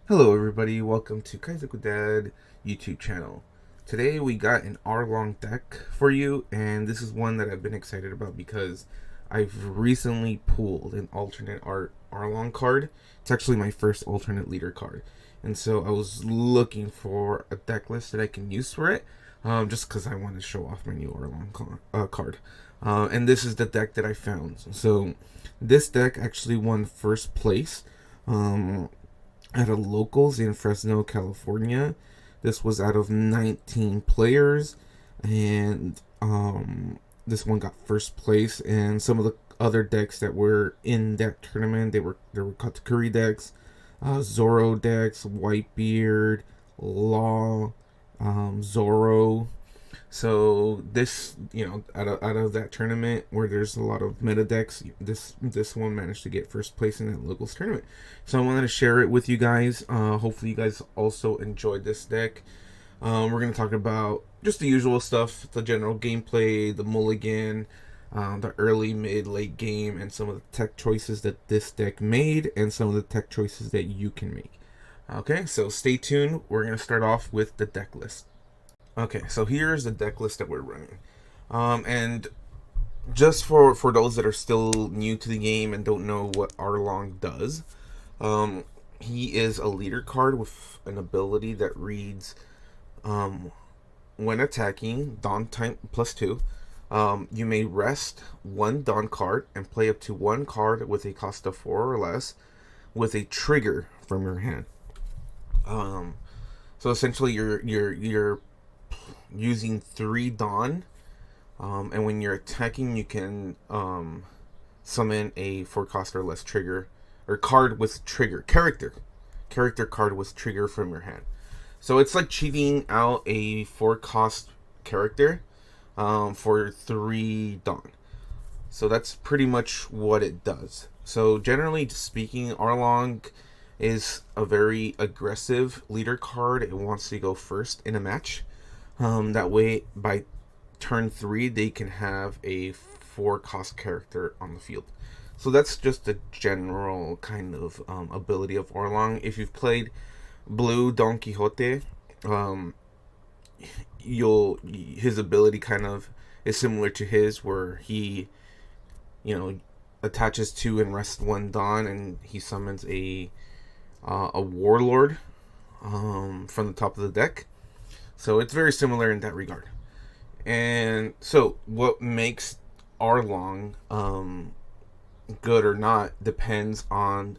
Hello everybody, welcome to Kaizoku Dad YouTube channel. Today we got an Arlong deck for you, and this is one that I've been excited about because I've recently pulled an alternate Arlong card. It's actually my first alternate leader card. And so I was looking for a deck list that I can use for it, just because I want to show off my new Arlong card. And this is the deck that I found. So this deck actually won first place. Out of locals in Fresno, California. This was out of 19 players, and this one got first place. And some of the other decks that were in that tournament, there were Katakuri decks, Zoro decks, Whitebeard, Law, Zoro. So this, out of that tournament where there's a lot of meta decks, this one managed to get first place in that locals tournament. So I wanted to share it with you guys. Hopefully you guys also enjoyed this deck. We're gonna talk about just the usual stuff, the general gameplay, the mulligan, the early, mid, late game, and some of the tech choices that this deck made, and some of the tech choices that you can make. Okay, so stay tuned. We're gonna start off with the deck list. Okay, so here's the deck list that we're running. And just for those that are still new to the game and don't know what Arlong does, he is a leader card with an ability that reads, when attacking, Dawn time +2. You may rest one Dawn card and play up to one card with a cost of 4 or less with a trigger from your hand. So essentially, you're using 3 Dawn, and when you're attacking, you can summon a 4 cost or less trigger, or card with trigger, character card with trigger from your hand. So it's like cheating out a 4 cost character for 3 Dawn. So that's pretty much what it does. So generally speaking, Arlong is a very aggressive leader card. It wants to go first in a match. That way, by turn 3, they can have a 4 cost character on the field. So that's just the general kind of ability of Arlong. If you've played Blue Donquixote, his ability kind of is similar to his, where he, attaches 2 and rests 1 Dawn, and he summons a warlord from the top of the deck. So it's very similar in that regard. And so what makes Arlong good or not depends on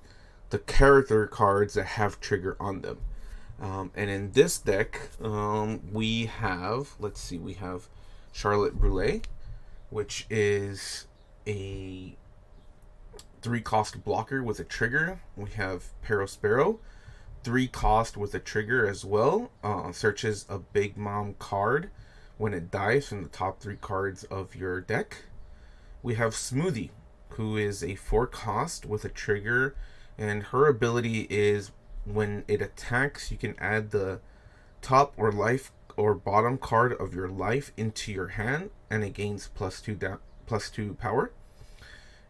the character cards that have trigger on them. And in this deck, we have, we have Charlotte Brule, which is a 3 cost blocker with a trigger. We have Perospero, 3 cost with a trigger as well. Searches a Big Mom card when it dies from the top 3 cards of your deck. We have Smoothie, who is a 4 cost with a trigger, and her ability is when it attacks, you can add the top or life or bottom card of your life into your hand, and it gains +2 power.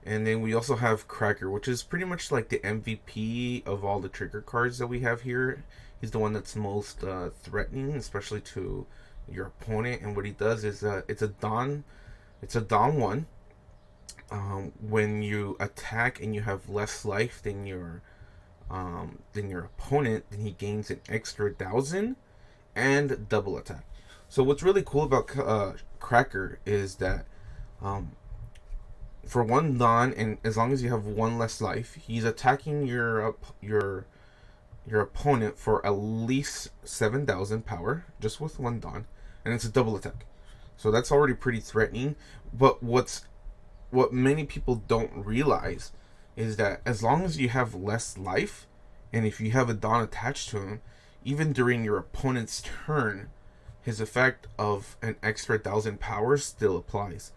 And then we also have Cracker, which is pretty much like the MVP of all the trigger cards that we have here. He's the one that's most threatening, especially to your opponent. And what he does is it's a Dawn 1. When you attack and you have less life than your opponent, then he gains an extra 1,000 and double attack. So what's really cool about Cracker is that for 1 Dawn, and as long as you have 1 less life, he's attacking your opponent for at least 7,000 power just with 1 Dawn, and it's a double attack. So that's already pretty threatening. But what many people don't realize is that as long as you have less life, and if you have a Dawn attached to him, even during your opponent's turn, his effect of an extra 1,000 power still applies.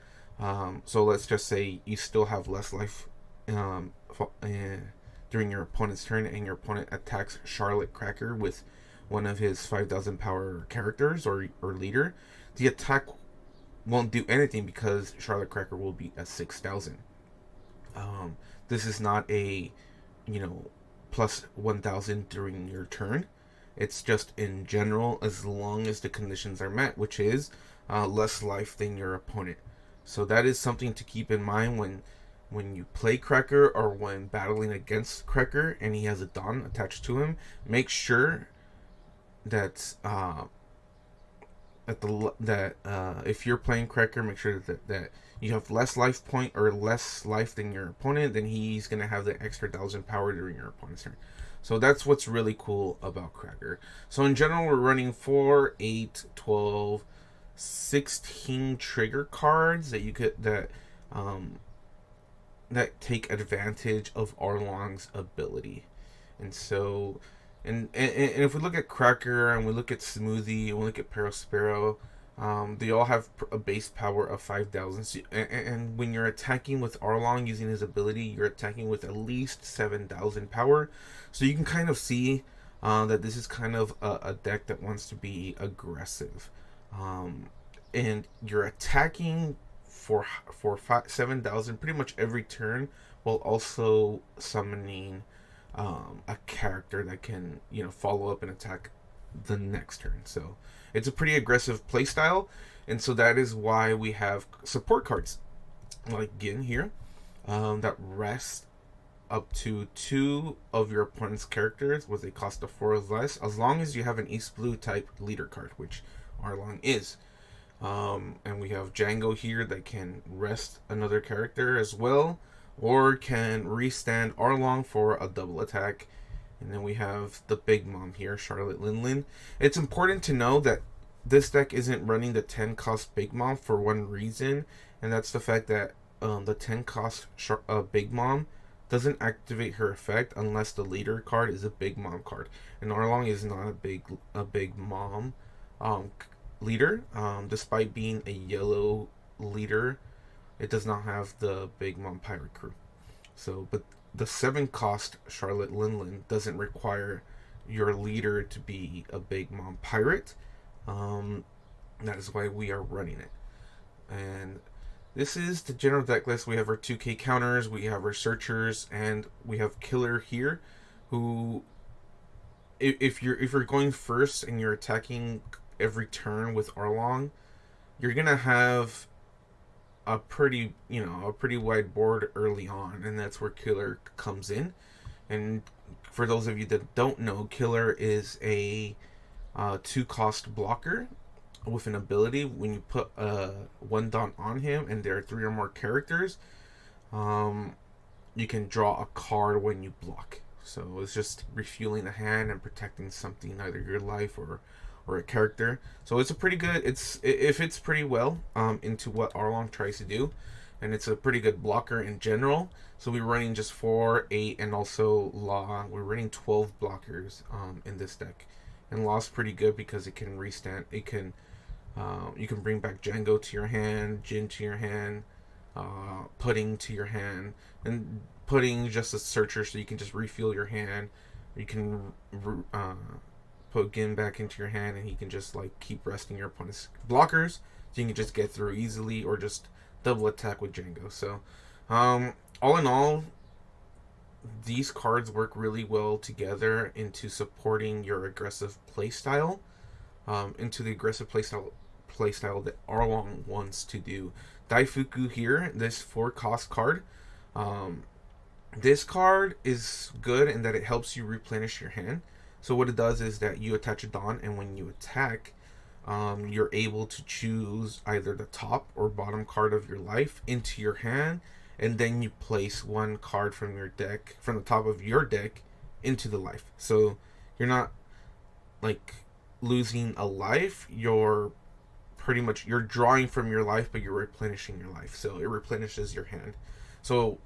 So let's just say you still have less life during your opponent's turn, and your opponent attacks Charlotte Cracker with one of his 5,000 power characters or leader. The attack won't do anything because Charlotte Cracker will be at 6,000. This is not a plus 1000 during your turn. It's just in general as long as the conditions are met, which is less life than your opponent. So that is something to keep in mind when you play Cracker or when battling against Cracker and he has a Dawn attached to him. Make sure that if you're playing Cracker, make sure that you have less life point or less life than your opponent, then he's gonna have the extra 1000 power during your opponent's turn. So that's what's really cool about Cracker. So in general, we're running 4, 8, 12, 16 trigger cards that you could that take advantage of Arlong's ability. And so and if we look at Cracker and we look at Smoothie and we look at Perospero, they all have a base power of 5000. So, and when you're attacking with Arlong using his ability, you're attacking with at least 7000 power. So you can kind of see that this is kind of a deck that wants to be aggressive. And you're attacking for 7000 pretty much every turn, while also summoning a character that can follow up and attack the next turn. So it's a pretty aggressive playstyle, and so that is why we have support cards like Gin here that rest up to 2 of your opponent's characters with a cost of 4 or less, as long as you have an East Blue type leader card, which Arlong is. And we have Django here that can rest another character as well, or can restand Arlong for a double attack. And then we have the Big Mom here, Charlotte Linlin. It's important to know that this deck isn't running the 10 cost Big Mom for one reason, and that's the fact that the 10 cost Big Mom doesn't activate her effect unless the leader card is a Big Mom card. And Arlong is not a Big Mom leader. Despite being a yellow leader, it does not have the Big Mom Pirate Crew. So, but the 7 cost Charlotte Linlin doesn't require your leader to be a Big Mom Pirate. That is why we are running it. And this is the general deck list. We have our 2K counters, we have our searchers, and we have Killer here, who, if you're going first and you're attacking every turn with Arlong, you're gonna have a pretty wide board early on, and that's where Killer comes in. And for those of you that don't know, Killer is a 2 cost blocker with an ability. When you put 1 Dawn on him and there are 3 or more characters, you can draw a card when you block. So it's just refueling the hand and protecting something, either your life or a character. So it's a pretty good, it fits pretty well into what Arlong tries to do, and it's a pretty good blocker in general. So we're running just 4, 8, and also Law. We're running 12 blockers in this deck, and Law's pretty good because it can restand. It can you can bring back Django to your hand, Jin to your hand, Pudding to your hand, and Pudding just a searcher, so you can just refuel your hand. You can put Gin back into your hand, and he can just like keep resting your opponent's blockers, so you can just get through easily, or just double attack with Django. So all in all, these cards work really well together into supporting your aggressive playstyle, into the aggressive playstyle that Arlong wants to do. Daifuku here, this 4 cost card. This card is good in that it helps you replenish your hand. So what it does is that you attach a Dawn, and when you attack, you're able to choose either the top or bottom card of your life into your hand, and then you place 1 card from your deck, from the top of your deck, into the life. So you're not like losing a life, you're pretty much, you're drawing from your life, but you're replenishing your life. So it replenishes your hand. So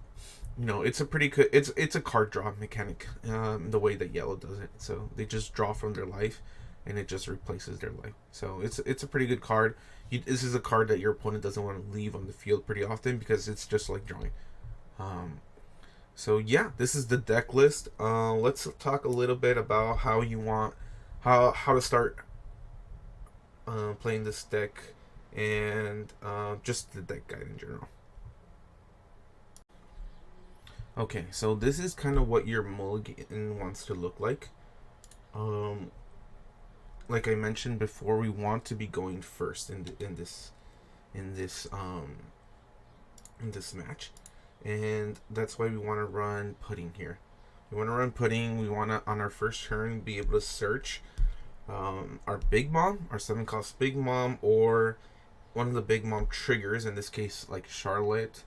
it's a pretty good, it's a card draw mechanic, the way that yellow does it. So they just draw from their life, and it just replaces their life. So it's a pretty good card. This is a card that your opponent doesn't want to leave on the field pretty often, because it's just like drawing. So yeah, this is the deck list. Let's talk a little bit about how to start playing this deck, and just the deck guide in general. Okay, so this is kind of what your mulligan wants to look like. Um, like I mentioned before, we want to be going first in this um in this match, and that's why we want to run pudding here. We want to run pudding. We want to on our first turn be able to search our big mom, our 7 cost big mom, or one of the big mom triggers. In this case, like Charlotte,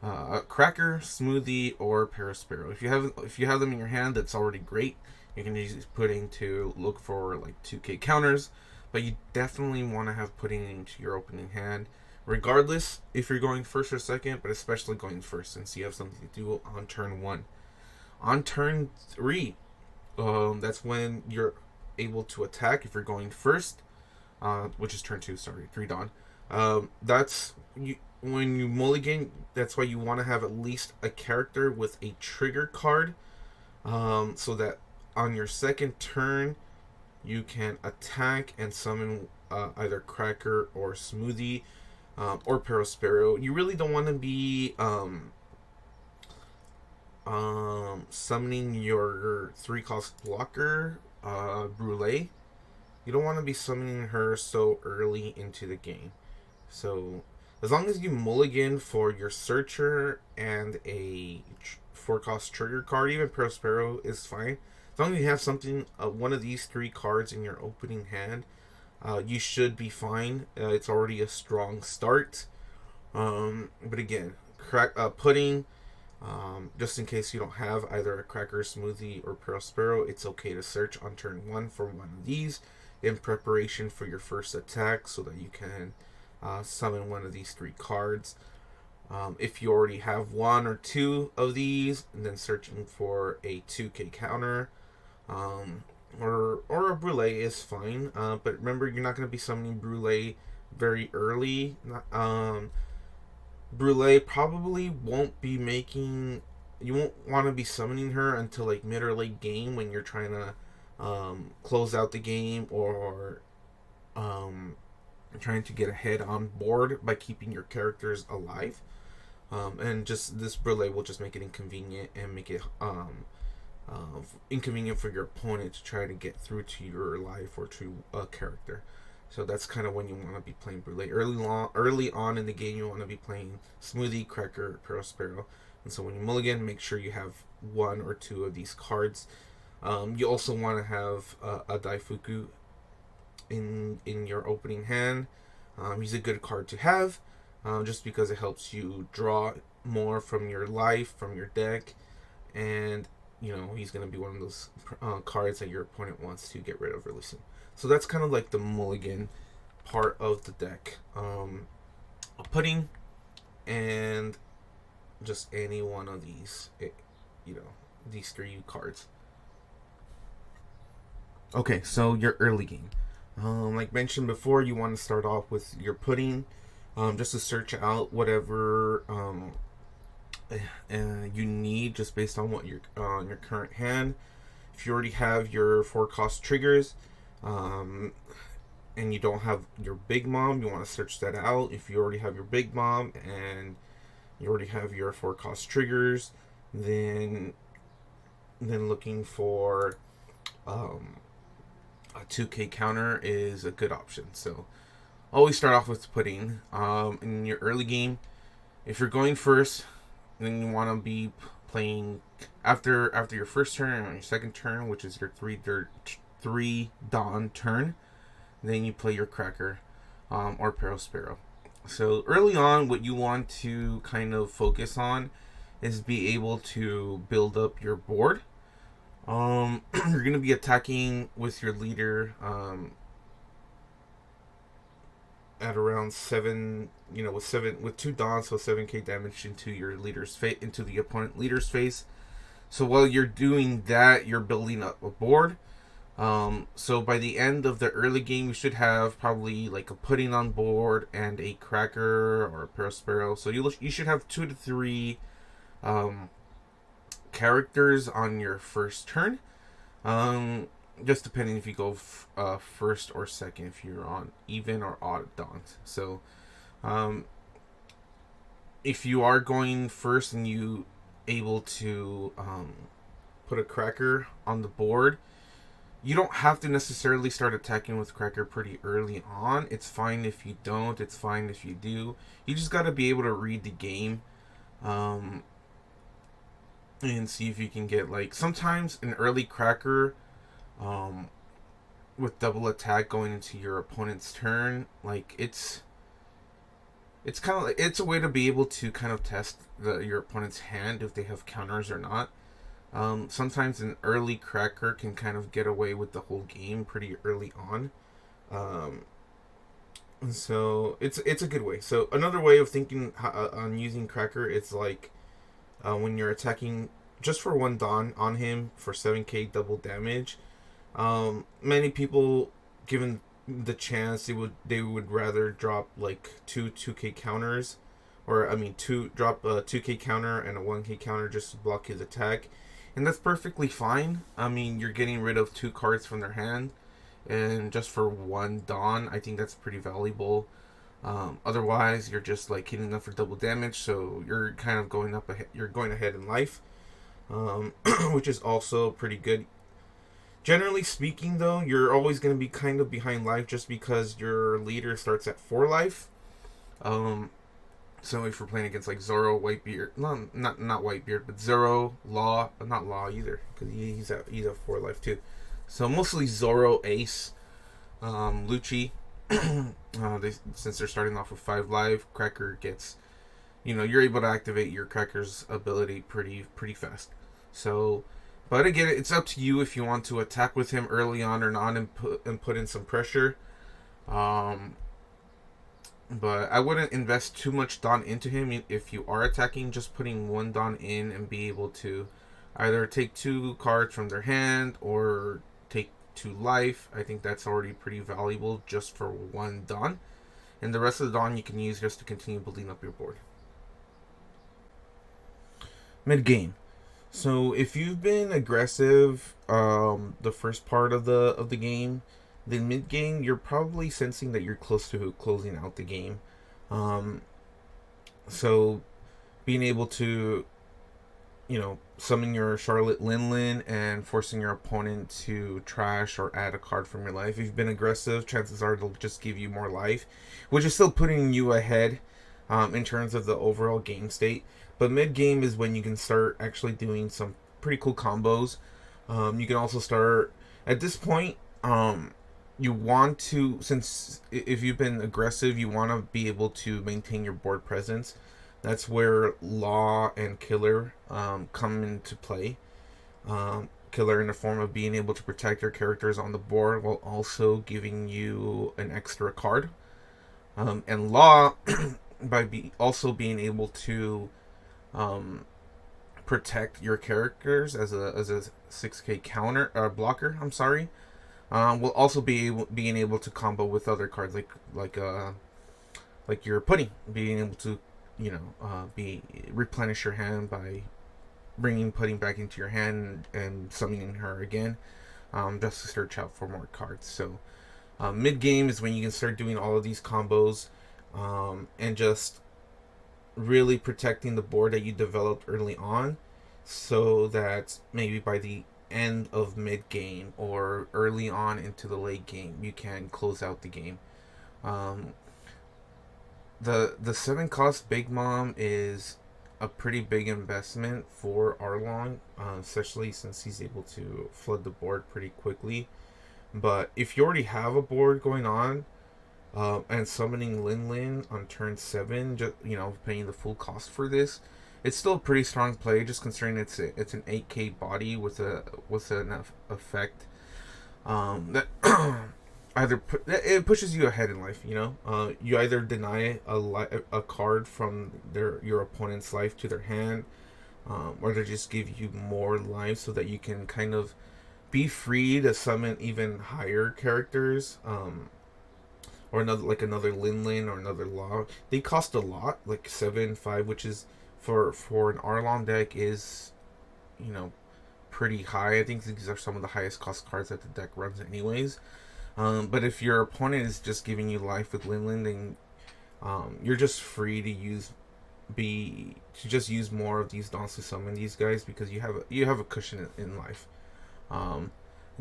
cracker, smoothie, or Parasparrow. If you have them in your hand, that's already great. You can use pudding to look for like 2K counters, but you definitely want to have pudding into your opening hand, regardless if you're going first or second, but especially going first since you have something to do on turn 1. On turn 3, that's when you're able to attack if you're going first, which is turn 2. Sorry, 3 dawn. That's you when you mulligan. That's why you want to have at least a character with a trigger card, so that on your second turn you can attack and summon either Cracker or Smoothie, or Parasparrow. You really don't want to be summoning your 3 cost blocker, Brule. You don't want to be summoning her so early into the game. So, as long as you mulligan for your Searcher and a 4 cost trigger card, even Prospero is fine. As long as you have something, one of these 3 cards in your opening hand, you should be fine. It's already a strong start. But again, pudding, just in case you don't have either a Cracker, Smoothie, or Prospero, it's okay to search on turn 1 for one of these in preparation for your first attack so that you can summon one of these 3 cards. If you already have 1 or 2 of these, and then searching for a 2K counter, or a Brule is fine. But remember, you're not going to be summoning Brule very early. Brule probably won't be making. You won't want to be summoning her until like mid or late game when you're trying to close out the game, or trying to get ahead on board by keeping your characters alive. And just this Brule will just make it inconvenient and make it inconvenient for your opponent to try to get through to your life or to a character. So that's kind of when you want to be playing Brule. Early on in the game, you want to be playing Smoothie, Cracker, Prospero. And so when you mulligan, make sure you have 1 or 2 of these cards. You also want to have a Daifuku in your opening hand. He's a good card to have, just because it helps you draw more from your life, from your deck, and he's going to be one of those cards that your opponent wants to get rid of really soon. So that's kind of like the mulligan part of the deck. Pudding and just any one of these, these 3 cards. Okay, so your early game. Like mentioned before, you want to start off with your pudding, just to search out whatever you need, just based on what your current hand. If you already have your 4 cost triggers, and you don't have your big mom, you want to search that out. If you already have your big mom and you already have your 4 cost triggers, then looking for a 2K counter is a good option. So always start off with pudding. In your early game, if you're going first, then you want to be playing after your first turn and on your second turn, which is your 3 dawn turn. Then you play your Cracker, or Parasparrow. So early on, what you want to kind of focus on is be able to build up your board. You're going to be attacking with your leader at around 7, with 2 dawns, so 7k damage into your leader's into the opponent leader's face. So while you're doing that, you're building up a board. So by the end of the early game, you should have probably like a pudding on board and a Cracker or a Parasparrow. So you should have 2 to 3 characters on your first turn. Just depending if you go first or second, if you're on even or odd dawns. So if you are going first and you able to put a cracker on the board, you don't have to necessarily start attacking with cracker pretty early on. It's fine if you don't. It's fine if you do. You just got to be able to read the game, um, and see if you can get, like, sometimes an early cracker, um, with double attack going into your opponent's turn. Like, it's kind of like, it's a way to be able to kind of test your opponent's hand if they have counters or not. Sometimes an early cracker can kind of get away with the whole game pretty early on. Um, so it's a good way. So another way of thinking on using cracker, it's like when you're attacking just for one Dawn on him for 7k double damage. Many people, given the chance, they would rather drop like two 2k counters, or I mean drop a 2k counter and a 1k counter just to block his attack, and that's perfectly fine. I mean, you're getting rid of 2 cards from their hand, and just for one Dawn, I think that's pretty valuable. Otherwise, you're just like hitting them for double damage, so you're kind of going up ahead. You're going ahead in life, which is also pretty good. Generally speaking, though, you're always going to be kind of behind life just because your leader starts at 4 life. So if we're playing against like Zoro, Whitebeard, no, not Whitebeard, but Zoro, Law, not Law either, because he's at 4 life too. So mostly Zoro, Ace, Lucci. Since they're starting off with 5 life, Cracker gets, you're able to activate your Cracker's ability pretty fast. So, but again, it's up to you if you want to attack with him early on or not, and put in some pressure. But I wouldn't invest too much Dawn into him. If you are attacking, just putting one Dawn in and be able to either take 2 cards from their hand or take 2 life. I think that's already pretty valuable just for one Dawn. And the rest of the Dawn you can use just to continue building up your board. Mid game. So if you've been aggressive the first part of the game, then mid game you're probably sensing that you're close to closing out the game. So being able to summon your Charlotte Linlin and forcing your opponent to trash or add a card from your life. If you've been aggressive, chances are they'll just give you more life, which is still putting you ahead in terms of the overall game state. But mid-game is when you can start actually doing some pretty cool combos. You can also start, at this point, you want to, since if you've been aggressive, you want to be able to maintain your board presence. That's where Law and Killer come into play. Killer in the form of being able to protect your characters on the board while also giving you an extra card. And Law by also being able to protect your characters as a 6k counter blocker. I'm sorry. Will also being able to combo with other cards like your Pudding, being able to replenish your hand by bringing Pudding back into your hand and summoning her again, just to search out for more cards. So mid game is when you can start doing all of these combos, and just really protecting the board that you developed early on, so that maybe by the end of mid game or early on into the late game you can close out the game. The 7 cost Big Mom is a pretty big investment for Arlong, especially since he's able to flood the board pretty quickly. But if you already have a board going on, and summoning Lin on turn 7, just paying the full cost for this, it's still a pretty strong play, just considering it's an 8k body with an effect that it pushes you ahead in life. You either deny a card from your opponent's life to their hand, or they just give you more life so that you can kind of be free to summon even higher characters, or another Lin or another Law. They cost a lot, like 7-5, which is for an Arlong deck is pretty high. I think these are some of the highest cost cards that the deck runs anyways. But if your opponent is just giving you life with Lin, then you're just free to use be to just use more of these dons to summon these guys, because you have a cushion in life. And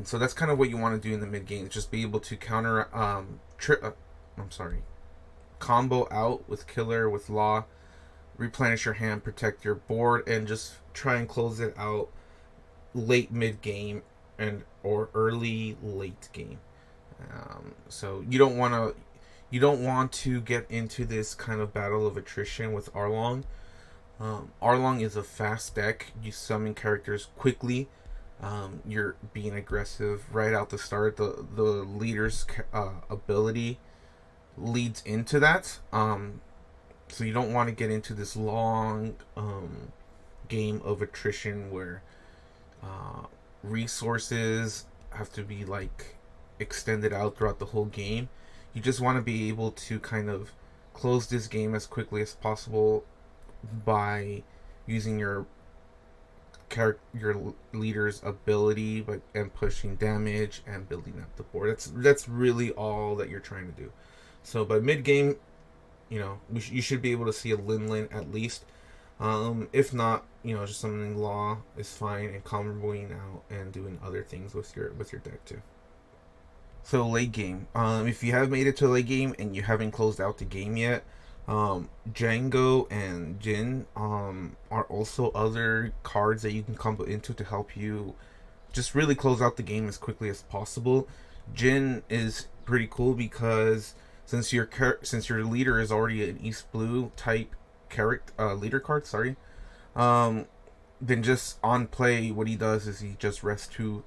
so that's kind of what you want to do in the mid game. Just be able to counter I'm sorry, combo out with killer, with law, replenish your hand, protect your board, and just try and close it out late mid game and or early late game. So you don't want to get into this kind of battle of attrition with Arlong. Arlong is a fast deck. You summon characters quickly. You're being aggressive right out the start. The leader's ability leads into that. So you don't want to get into this long game of attrition where resources have to be like extended out throughout the whole game. You just want to be able to kind of close this game as quickly as possible by using your leader's ability, but and pushing damage and building up the board. That's really all that you're trying to do. So by mid game, you know, you should be able to see a Lin at least. If not, you know, just summoning law is fine, and comboing out and doing other things with your deck too. So late game, if you have made it to late game and you haven't closed out the game yet, Django and Jin are also other cards that you can combo into to help you just really close out the game as quickly as possible. Jin is pretty cool because since your leader is already an East Blue type character leader card, sorry, then just on play what he does is he just rests 2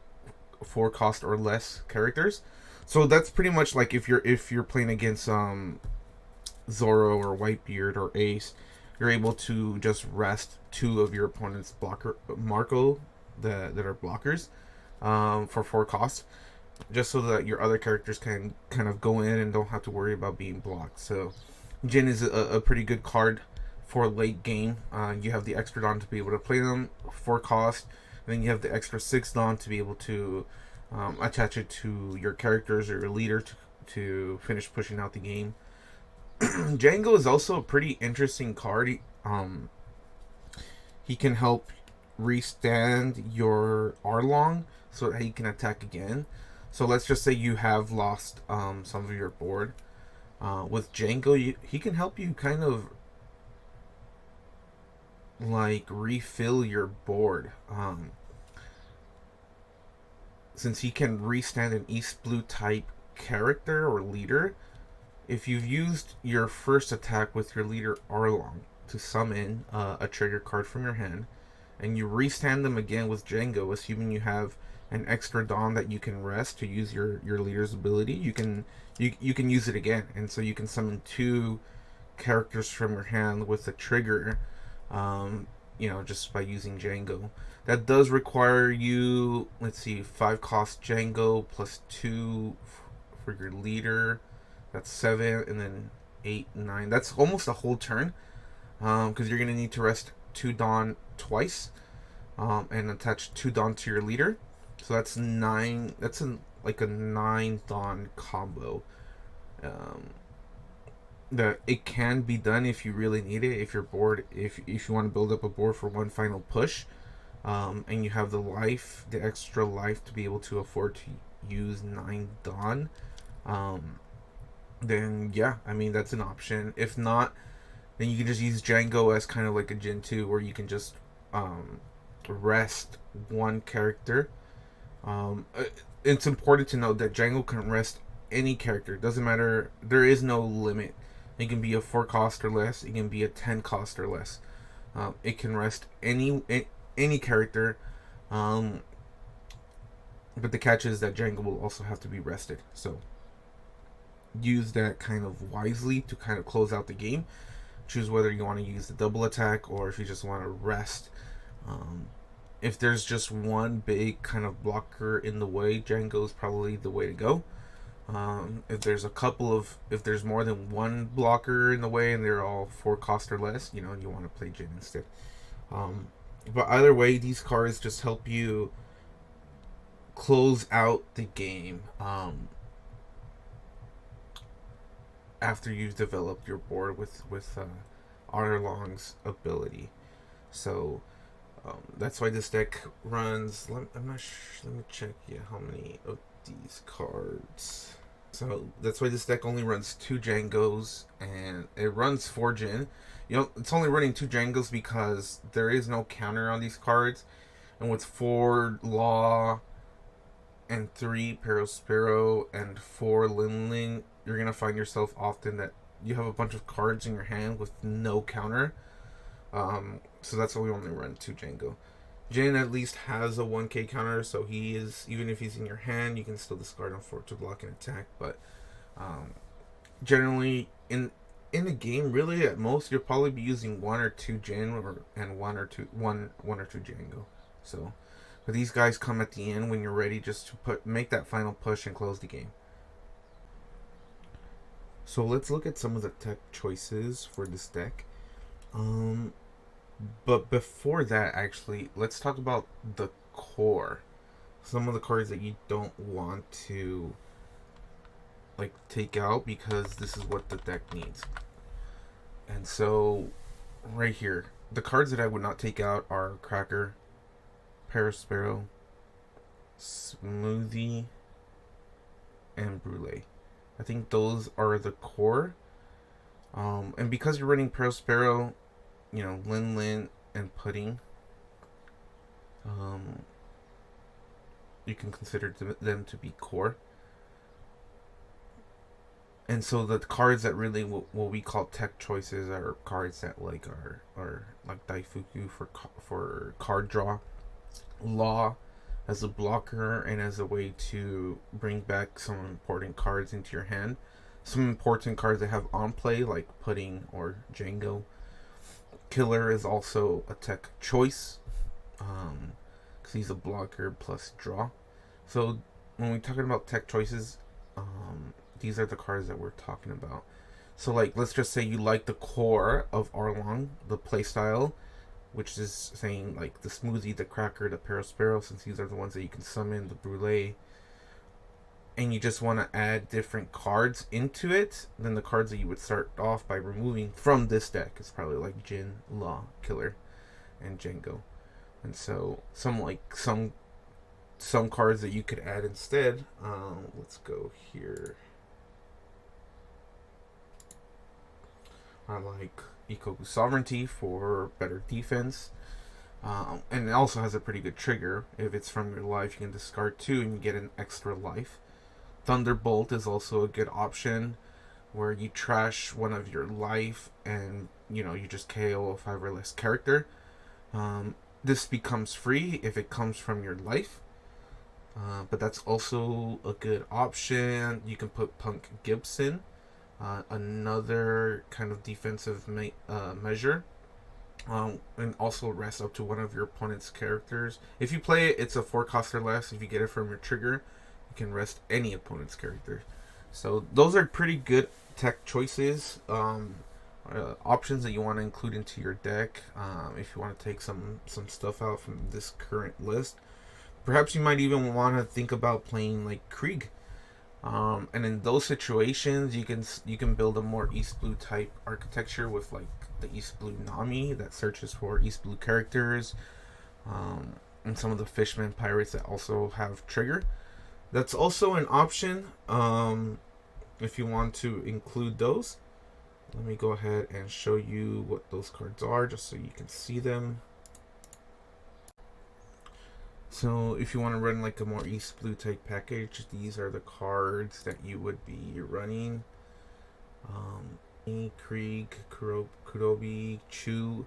4 cost or less characters. So that's pretty much like if you're playing against Zoro or Whitebeard or Ace, you're able to just rest 2 of your opponent's blocker Marco that are blockers for 4 costs, just so that your other characters can kind of go in and don't have to worry about being blocked. So Jin is a pretty good card for late game. You have the extra Don to be able to play them 4 cost, and then you have the extra 6 Don to be able to attach it to your characters or your leader to finish pushing out the game. Django is also a pretty interesting card. He can help restand your Arlong so that he can attack again. So let's just say you have lost some of your board. With Django, he can help you kind of like refill your board. Since he can restand an East Blue type character or leader, if you've used your first attack with your leader Arlong to summon a trigger card from your hand, and you restand them again with Django, assuming you have an extra Dawn that you can rest to use your leader's ability, you can use it again, and so you can summon 2 characters from your hand with a trigger, you know, just by using Django. That does require you, let's see, 5 cost Django plus 2 for your leader. That's 7, and then 8, 9. That's almost a whole turn, because you're gonna need to rest 2 Dawn twice, and attach 2 Dawn to your leader. So that's 9. That's like a 9 Dawn combo. That it can be done if you really need it. If your board, if you want to build up a board for one final push, and you have the extra life to be able to afford to use 9 Dawn, then yeah, I mean that's an option. If not, then you can just use Django as kind of like a Gen 2, where you can just rest 1 character. It's important to note that Django can rest any character. It doesn't matter. There is no limit. It can be a 4 cost or less. It can be a 10 cost or less. It can rest any character. But the catch is that Django will also have to be rested. So use that kind of wisely to kind of close out the game. Choose whether you want to use the double attack or if you just want to rest. If there's just one big kind of blocker in the way, Django is probably the way to go. If there's more than one blocker in the way and they're all 4 cost or less, you know, you want to play Jin instead. But either way, these cards just help you close out the game after you've developed your board with Arlong's ability. So that's why this deck runs. I'm not sure. Let me check. Yeah, how many of these cards? So that's why this deck only runs 2 Djangos, and it runs 4 Jin. You know, it's only running 2 Djangos because there is no counter on these cards, and with 4 Law and 3 Perospero and 4 Linling, you're gonna find yourself often that you have a bunch of cards in your hand with no counter. So that's why we only run 2 Django. Jin at least has a 1k counter, so he is, even if he's in your hand, you can still discard him to block an attack. But generally, in the game, really at most you'll probably be using 1 or 2 Jin and 1 or 2 Django. So, but these guys come at the end when you're ready, just to make that final push and close the game. So let's look at some of the tech choices for this deck. But before that, actually, let's talk about the core. Some of the cards that you don't want to take out, because this is what the deck needs. And so, right here, the cards that I would not take out are Cracker, Perospero, Smoothie, and Brulee. I think those are the core. And because you're running Perospero, you know, Lin and Pudding, you can consider them to be core. And so the cards that really what we call tech choices are cards that are like Daifuku for card draw, Law as a blocker and as a way to bring back some important cards into your hand. Some important cards that have on play, like Pudding or Django. Killer is also a tech choice, because he's a blocker plus draw. So when we're talking about tech choices, these are the cards that we're talking about. So let's just say you like the core of Arlong, the playstyle, which is saying the Smoothie, the Cracker, the Perospero, since these are the ones that you can summon, the Brulee, and you just want to add different cards into it, then the cards that you would start off by removing from this deck is probably like Jin, Law, Killer, and Django. And so some cards that you could add instead, let's go here. I like Ikoku Sovereignty for better defense. And it also has a pretty good trigger. If it's from your life, you can discard 2 and you get an extra life. Thunderbolt is also a good option, where you trash one of your life and you just KO a 5 or less character. This becomes free if it comes from your life, but that's also a good option. You can put Punk Gibson, another kind of defensive measure, and also rest up to one of your opponent's characters. If you play it, it's a 4 cost or less. If you get it from your trigger, you can rest any opponent's character. So those are pretty good tech choices, options that you want to include into your deck. If you want to take some stuff out from this current list, perhaps you might even want to think about playing like Krieg. And in those situations, you can build a more East Blue type architecture with the East Blue Nami that searches for East Blue characters, and some of the Fishman pirates that also have trigger. That's also an option, if you want to include those. Let me go ahead and show you what those cards are, just so you can see them. So if you want to run a more East Blue type package, these are the cards that you would be running. Krieg, Kurobi, Chu.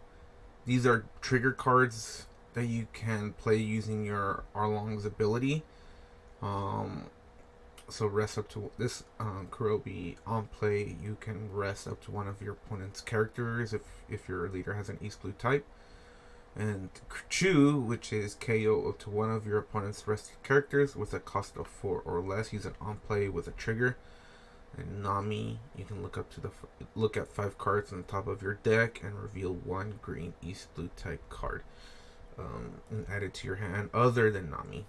These are trigger cards that you can play using your Arlong's ability. So rest up to this Kurobi on play, you can rest up to one of your opponent's characters if your leader has an East Blue type. And Chu, which is KO up to one of your opponent's rested characters with a cost of 4 or less. Use it on play with a trigger. And Nami, you can look at 5 cards on the top of your deck and reveal 1 green East Blue type card, and add it to your hand other than Nami.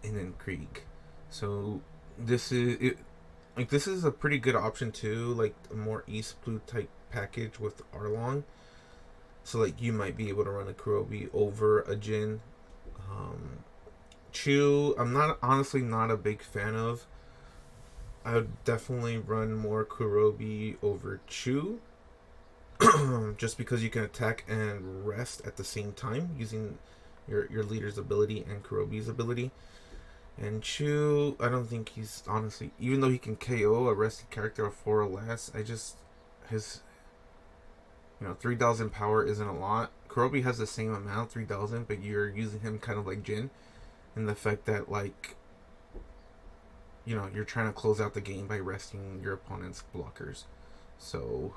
And then Krieg. So this is a pretty good option too, a more East Blue type package with Arlong. So like you might be able to run a Kurobi over a Jin. Chu, I'm not honestly not a big fan of. I would definitely run more Kurobi over Chu. Just because you can attack and rest at the same time using your leader's ability and Kurobi's ability. And Chu, I don't think he's honestly, even though he can KO a rested character of 4 or less, his 3,000 power isn't a lot. Kurobi has the same amount, 3,000, but you're using him kind of like Jin, in the fact that like you're trying to close out the game by resting your opponent's blockers. So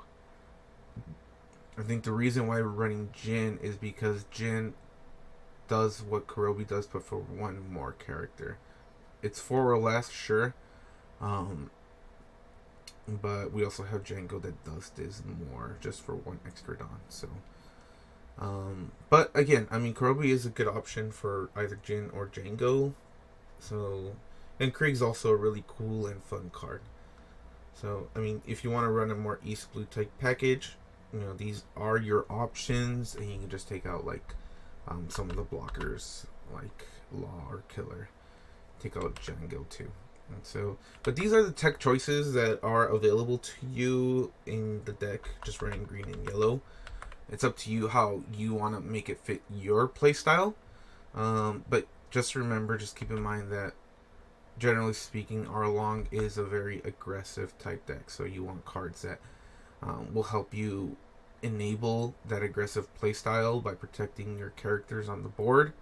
I think the reason why we're running Jin is because Jin does what Kurobi does, but for one more character. It's 4 or less, sure. But we also have Django that does this more, just for 1 extra Don. So, but again, I mean, Kurobi is a good option for either Jin or Django. So, and Krieg's also a really cool and fun card. So, I mean, if you want to run a more East Blue type package, these are your options, and you can just take out like some of the blockers, like Law or Killer. Take out Django too. And so, but these are the tech choices that are available to you in the deck, just running green and yellow. It's up to you how you want to make it fit your playstyle. But just remember, just keep in mind that generally speaking, Arlong is a very aggressive type deck. So you want cards that will help you enable that aggressive playstyle by protecting your characters on the board.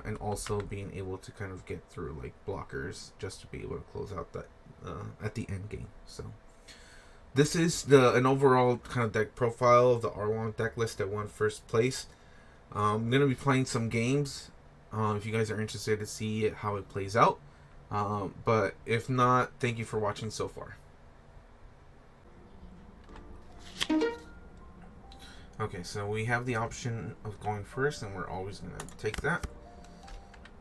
And also being able to kind of get through like blockers just to be able to close out that at the end game. So this is an overall kind of deck profile of the Arlong deck list that won first place. I'm gonna be playing some games if you guys are interested to see how it plays out. But if not, thank you for watching so far. Okay, so we have the option of going first, and we're always going to take that.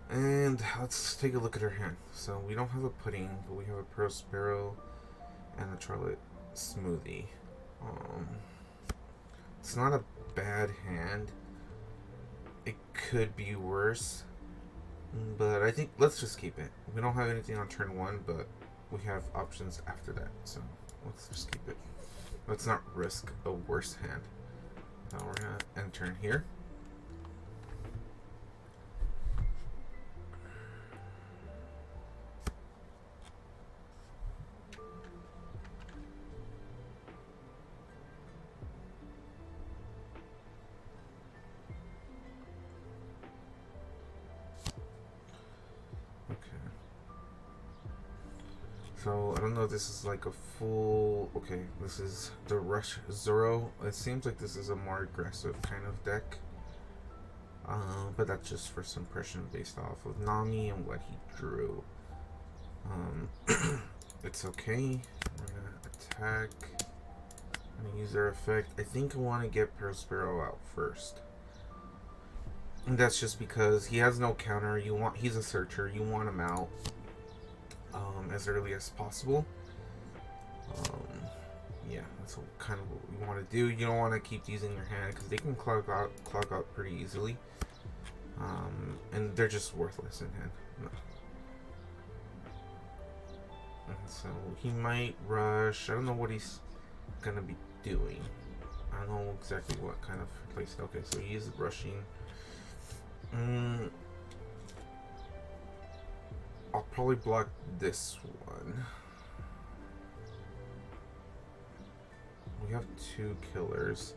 And let's take a look at her hand. So we don't have a pudding, but we have a Pearl Sparrow and a Charlotte Smoothie. It's not a bad hand. It could be worse, but I think let's just keep it. We don't have anything on turn 1, but we have options after that, so let's just keep it. Let's not risk a worse hand. Now we're going to end turn here. Okay. So I don't know if this is like a full... Okay, this is the Rush Zoro. It seems like this is a more aggressive kind of deck. But that's just for some impression based off of Nami and what he drew. It's okay. We're gonna attack. I'm gonna use their effect. I think I want to get Pearl Sparrow out first. And that's just because he has no counter. He's a searcher. You want him out as early as possible. Yeah, that's kind of what we want to do. You don't want to keep these in your hand because they can clog out pretty easily. And they're just worthless in hand. No. And so he might rush. I don't know what he's gonna be doing. I don't know exactly what kind of place. Okay, so he is rushing. I'll probably block this one. We have 2 killers.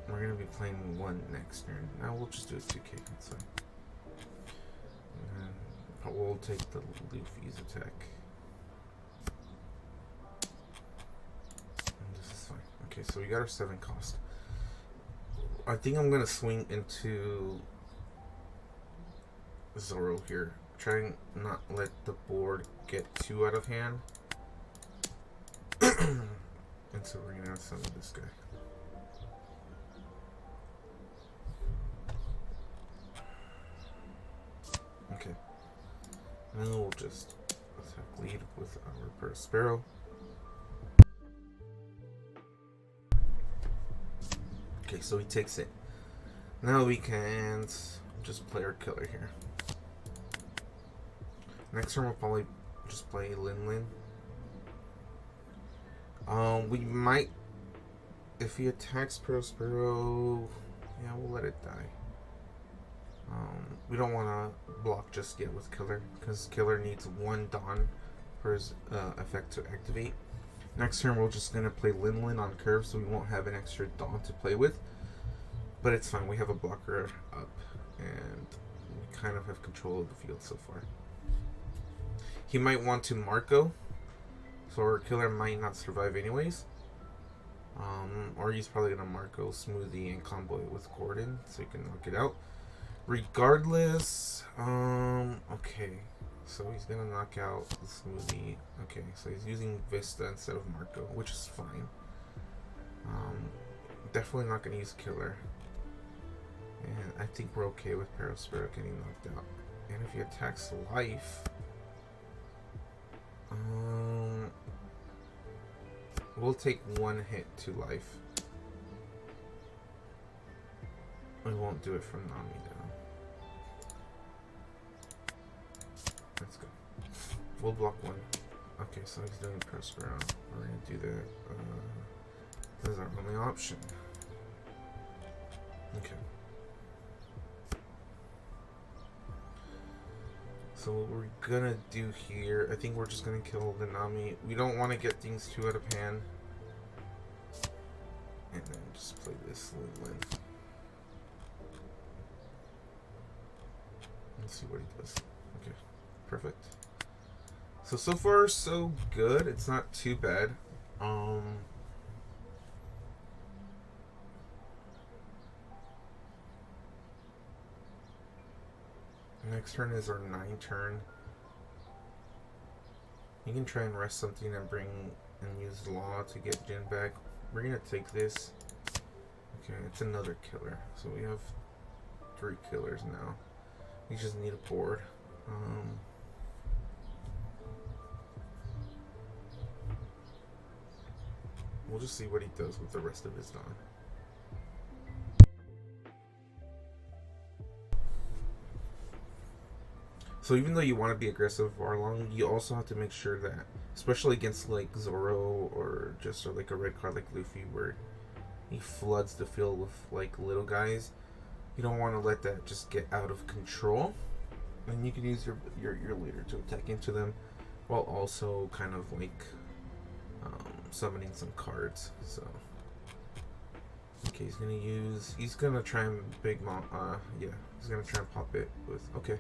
We're going to be playing 1 next turn. Now we'll just do a 2K. That's fine. And we'll take the Luffy's attack. And this is fine. Okay, so we got our 7 cost. I think I'm going to swing into Zoro here. Try and not let the board get too out of hand. And so we're going to summon this guy. Okay. And then we'll just attack lead with our Pearl Sparrow. Okay, so he takes it. Now we can just play our killer here. Next turn we'll probably just play Lin. We might, if he attacks Prospero, yeah, we'll let it die. We don't want to block just yet with Killer, because Killer needs one Dawn for his effect to activate. Next turn we're just going to play Lin on curve, so we won't have an extra Dawn to play with. But it's fine, we have a blocker up, and we kind of have control of the field so far. He might want to Marco, so our Killer might not survive anyways. Or he's probably going to Marco Smoothie and combo it with Gordon, so he can knock it out. Regardless, okay, so he's gonna knock out the Smoothie. Okay, so he's using Vista instead of Marco, which is fine. Definitely not gonna use Killer, and I think we're okay with Paraspirit getting knocked out. And if he attacks Life, we'll take one hit to Life. We won't do it from Nami though. Let's go. We'll block one. Okay, so he's doing Prospero. We're gonna do that. That's our only option. Okay. So what we're gonna do here, I think we're just gonna kill the Nami. We don't want to get things too out of hand. And then just play this Lin. Let's see what he does. Okay. Perfect. So far so good. It's not too bad. Next turn is our 9 turn. You can try and rest something and use Law to get Jin back. We're gonna take this. Okay, it's another killer. So we have 3 killers now. We just need a board. We'll just see what he does with the rest of his Dawn. So even though you want to be aggressive Arlong, you also have to make sure that, especially against like Zoro or like a red card like Luffy where he floods the field with like little guys, you don't want to let that just get out of control. And you can use your leader to attack into them while also kind of like summoning some cards. So okay, he's gonna try and he's gonna try and pop it with, okay,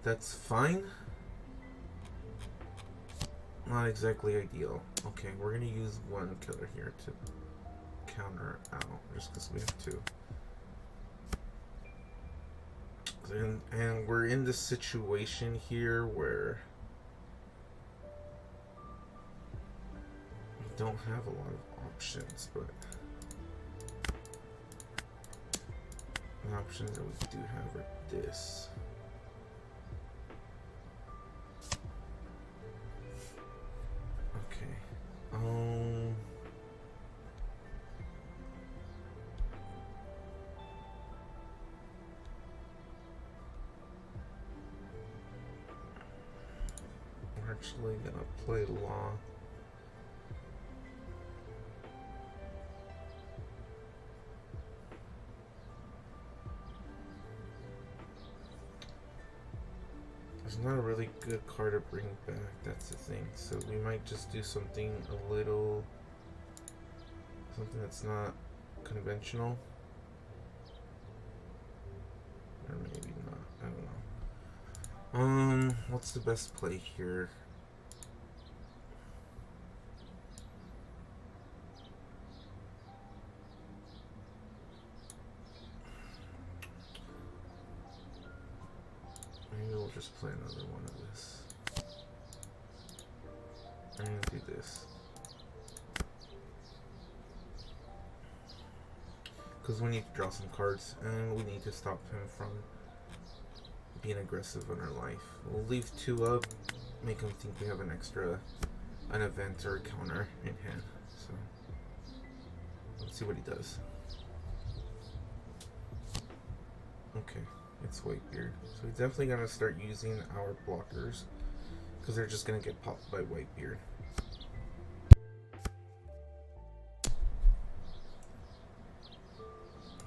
that's fine. Not exactly ideal. Okay, we're gonna use one killer here to counter out just because we have to. And we're in this situation here where we don't have a lot of options, but the options that we do have are this. Okay. We're actually gonna play Law. It's not a really good card to bring back, that's the thing. So we might just do something something that's not conventional. Or maybe not, I don't know. What's the best play here? Maybe we'll just play another one of this. I'm gonna do this. Because we need to draw some cards, and we need to stop him from being aggressive in our life. We'll leave 2 up, make him think we have an event or a counter in hand. So, let's see what he does. Okay, it's Whitebeard. So we're definitely gonna start using our blockers because they're just gonna get popped by Whitebeard.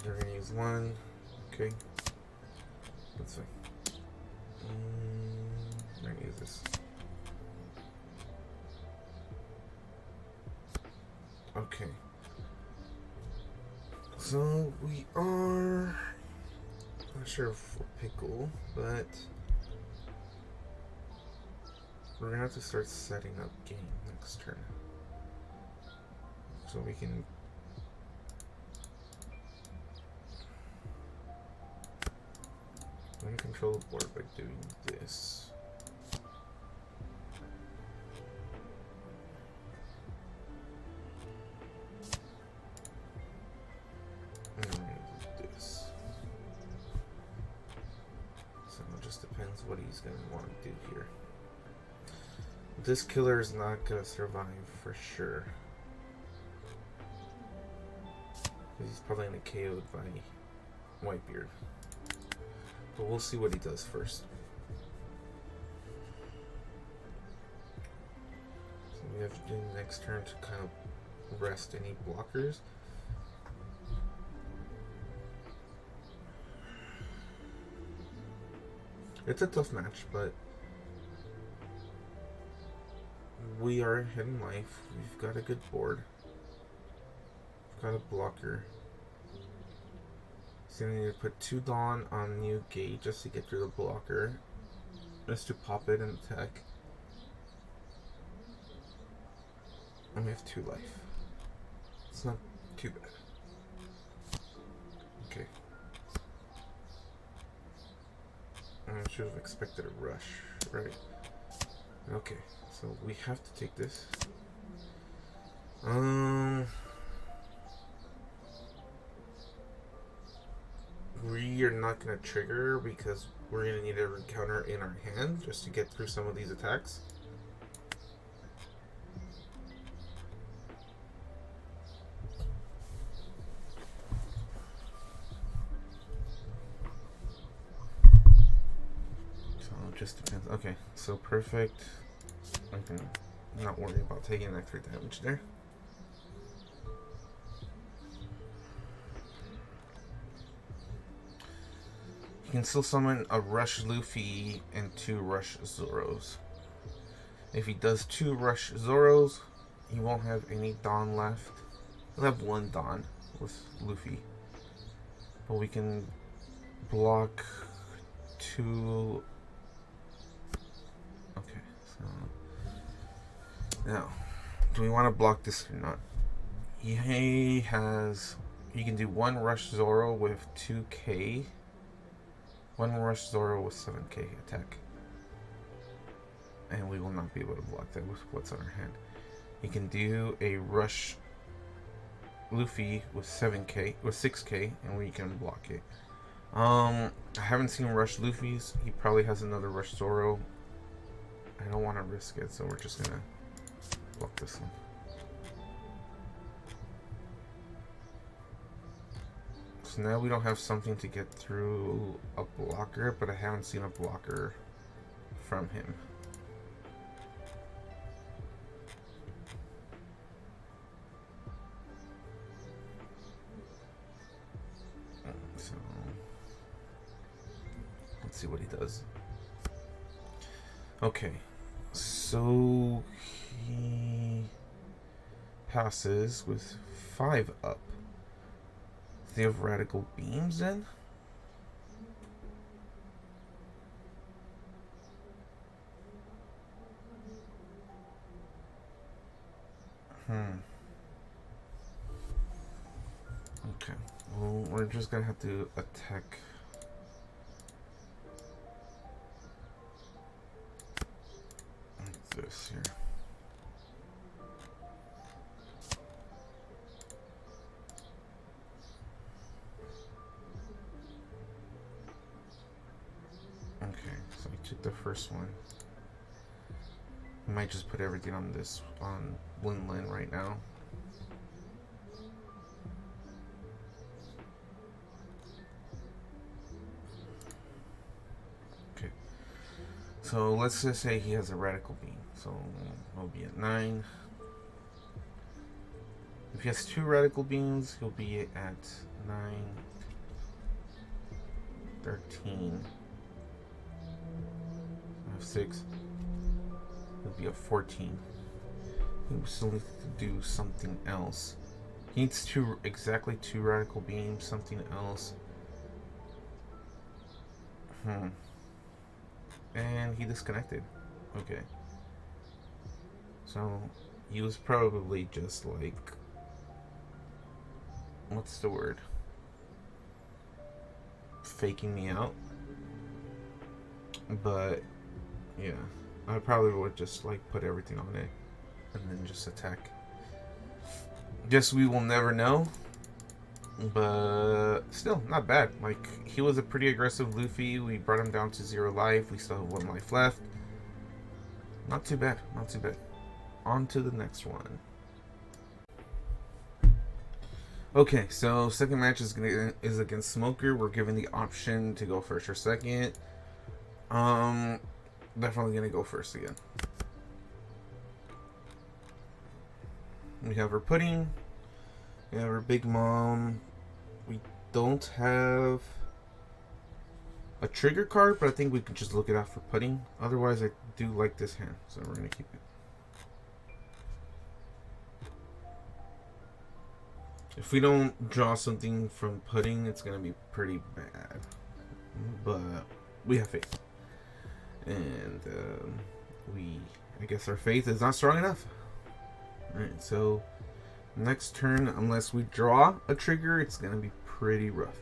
They're gonna use one. Okay, that's fine. They're gonna use this. Okay. So we are not sure if we'll pickle, but we're gonna have to start setting up game next turn. So we can I'm gonna control the board by doing this. And I'm gonna do this. So it just depends what he's gonna want to do here. This killer is not gonna survive for sure. He's probably gonna KO'd by Whitebeard. But we'll see what he does first. So we have to do the next turn to kind of rest any blockers. It's a tough match, but we are ahead in life. We've got a good board. We've got a blocker. So I need to put 2 Dawn on new gate just to get through the blocker. Just to pop it and attack. And we have 2 life. It's not too bad. Okay. I should have expected a rush, right? Okay, so we have to take this. We are not going to trigger because we're going to need a counter in our hand just to get through some of these attacks. So it just depends. Okay, so perfect. I can not worry about taking extra damage there. You can still summon a Rush Luffy and 2 Rush Zoros. If he does 2 Rush Zoros, he won't have any Dawn left. He'll have 1 Dawn with Luffy. But we can block 2... Okay, so... Now, do we want to block this or not? He has... He can do 1 Rush Zoro with 2k. 1 Rush Zoro with 7k attack. And we will not be able to block that with what's on our hand. He can do a Rush Luffy with 7k, with 6k, and we can block it. I haven't seen Rush Luffy's. He probably has another Rush Zoro. I don't want to risk it, so we're just gonna block this one. So now we don't have something to get through a blocker, but I haven't seen a blocker from him. So let's see what he does. Okay, so he passes with 5 up. They have Radical Beams then? Okay. Well, we're just gonna have to attack. Like this here. Okay, so I took the first one. I might just put everything on this, on Windland right now. So let's just say he has a radical beam. So he'll be at 9. If he has 2 radical beams, he'll be at 9, 13. I have 6. He'll be at 14. He still needs to do something else. He needs exactly 2 radical beams, something else. And he disconnected. Okay. So he was probably just like, what's the word? Faking me out. But yeah, I probably would just like put everything on it and then just attack. Guess we will never know. But still, not bad. Like, he was a pretty aggressive Luffy. We brought him down to 0 life. We still have 1 life left. Not too bad. Not too bad. On to the next one. Okay, so second match is against Smoker. We're given the option to go first or second. Definitely gonna go first again. We have our pudding. We have our Big Mom. We don't have a trigger card, but I think we can just look it out for pudding. Otherwise, I do like this hand, so we're gonna keep it. If we don't draw something from pudding, it's gonna be pretty bad. But we have faith, and I guess our faith is not strong enough. All right, so next turn, unless we draw a trigger, it's gonna be pretty rough.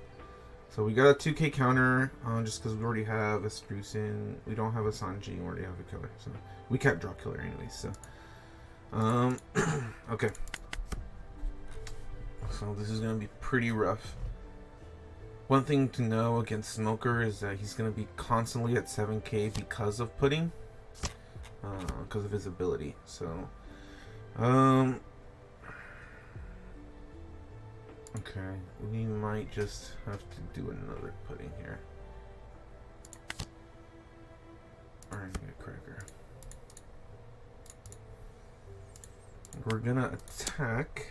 So we got a 2k counter, just because we already have a Strucin. We don't have a Sanji. We already have a killer, so we can't draw killer anyways. So, okay. So this is gonna be pretty rough. One thing to know against Smoker is that he's gonna be constantly at 7k because of pudding, because of his ability. So, okay, we might just have to do another pudding here. Alright, get a cracker. We're gonna attack.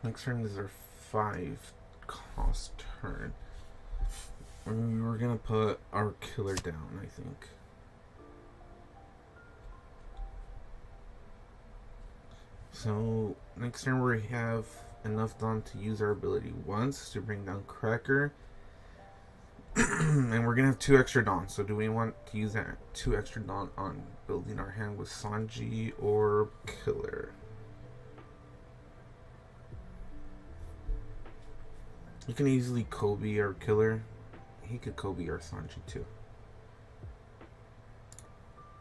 Next turn is our 5 cost turn. We're gonna put our killer down, I think. So next turn we have enough Dawn to use our ability once to bring down Cracker. And we're gonna have 2 extra Dawn. So do we want to use that 2 extra Dawn on building our hand with Sanji or Killer? You can easily Kobe our Killer. He could Kobe our Sanji too.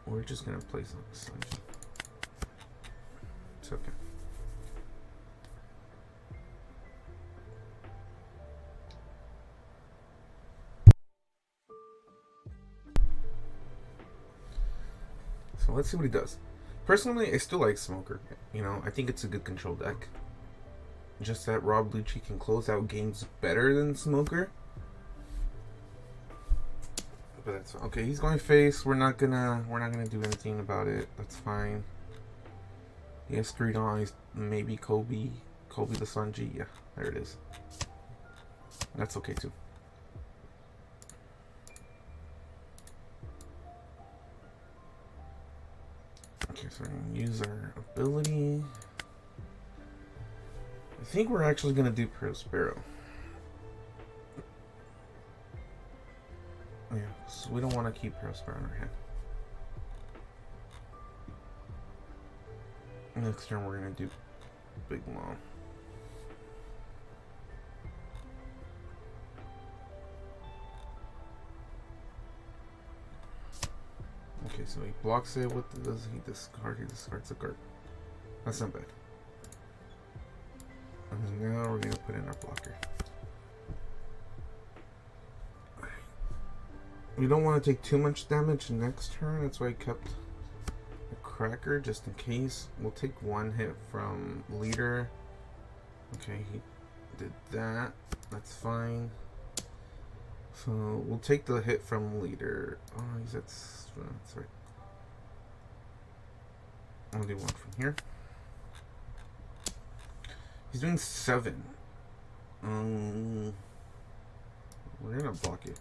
We're just gonna place on Sanji. It's okay. So let's see what he does. Personally, I still like Smoker. You know, I think it's a good control deck. Just that Rob Lucci can close out games better than Smoker. But that's okay. He's going face. We're not gonna do anything about it. That's fine. He has 3 Dawn. He's maybe Kobe the Sanji. Yeah, there it is. That's okay too. Okay, so we're gonna use our ability. I think we're actually gonna do Prospero. Yeah, so we don't want to keep Prospero in our hand. Next turn we're gonna do Big Mom. Okay, so he blocks it. What does he discard? He discards a card. That's not bad. And now we're gonna put in our blocker. We don't want to take too much damage next turn. That's why I kept a Cracker just in case. We'll take 1 hit from Leader. Okay, he did that. That's fine. So we'll take the hit from leader. Oh, that's right. I'll do one from here. He's doing 7. We're gonna block it.